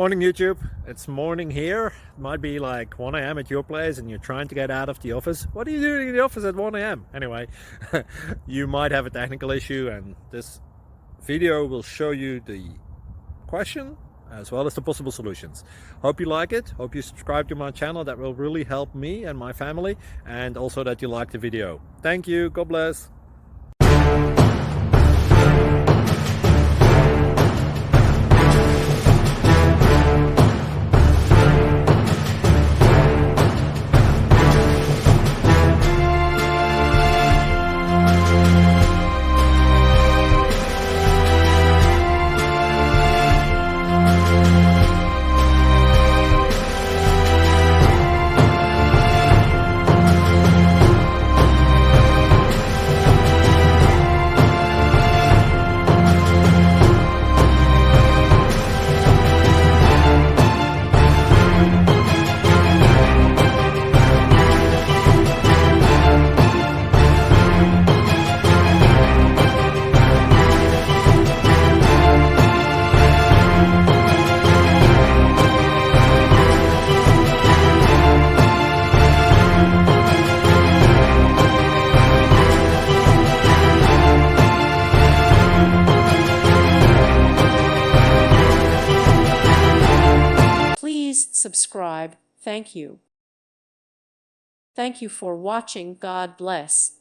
Morning YouTube, it's morning here. It might be like 1 a.m. at your place and you're trying to get out of the office. What are you doing in the office at 1 a.m.? Anyway, you might have a technical issue and this video will show you the question as well as the possible solutions. Hope you like it, hope you subscribe to my channel. That will really help me and my family, and also that you like the video. Thank you, God bless. Please subscribe. Thank you. Thank you for watching. God bless.